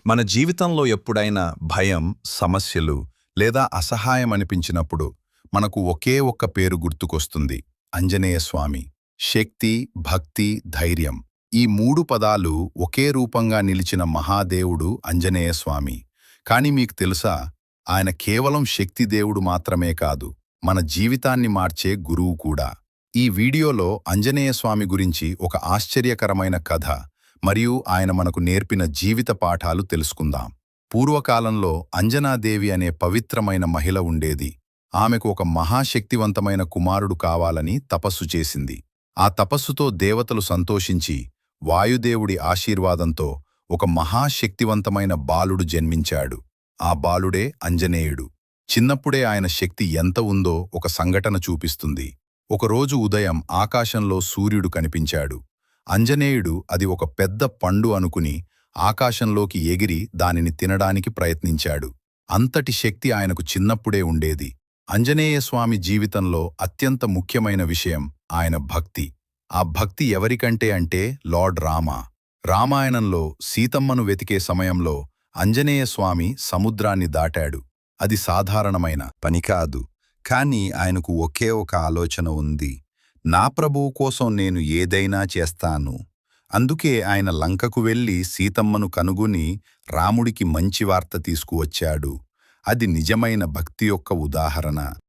మన జీవితంలో ఎప్పుడైనా భయం, సమస్యలు లేదా అసహాయం అనిపించినప్పుడు మనకు ఒకే ఒక్క పేరు గుర్తుకొస్తుంది: ఆంజనేయ స్వామి. శక్తి, భక్తి, ధైర్యం ఈ మూడు పదాలు ఒకే రూపంగా నిలిచిన మహాదేవుడు ఆంజనేయ స్వామి. కాని మీకు తెలుసా, ఆయన కేవలం శక్తి దేవుడు మాత్రమే కాదు, మన జీవితాన్ని మార్చే గురువు కూడా. ఈ వీడియోలో ఆంజనేయ స్వామి గురించి ఒక ఆశ్చర్యకరమైన కథ మరియు ఆయన మనకు నేర్పిన జీవిత పాఠాలు తెలుసుకుందాం. పూర్వకాలంలో అంజనాదేవి అనే పవిత్రమైన మహిళ ఉండేది. ఆమెకు ఒక మహాశక్తివంతమైన కుమారుడు కావాలని తపస్సు చేసింది. ఆ తపస్సుతో దేవతలు సంతోషించి వాయుదేవుడి ఆశీర్వాదంతో ఒక మహాశక్తివంతమైన బాలుడు జన్మించాడు. ఆ బాలుడే ఆంజనేయుడు. చిన్నప్పుడే ఆయన శక్తి ఎంత ఉందో ఒక సంఘటన చూపిస్తుంది. ఒకరోజు ఉదయం ఆకాశంలో సూర్యుడు కనిపించాడు. ఆంజనేయుడు అది ఒక పెద్ద పండు అనుకుని ఆకాశంలోకి ఎగిరి దానిని తినడానికి ప్రయత్నించాడు. అంతటి శక్తి ఆయనకు చిన్నప్పుడే ఉండేది. ఆంజనేయస్వామి జీవితంలో అత్యంత ముఖ్యమైన విషయం ఆయన భక్తి. ఆ భక్తి ఎవరికంటే అంటే లార్డ్ రామ. రామాయణంలో సీతమ్మను వెతికే సమయంలో ఆంజనేయస్వామి సముద్రాన్ని దాటాడు. అది సాధారణమైన పని కాదు, కానీ ఆయనకు ఒకే ఒక ఆలోచన ఉంది: నా ప్రభువు కోసం నేను ఏదైనా చేస్తాను. అందుకే ఆయన లంకకు వెళ్లి సీతమ్మను కనుగొని రాముడికి మంచి వార్త తీసుకువచ్చాడు. అది నిజమైన భక్తి యొక్క ఉదాహరణ.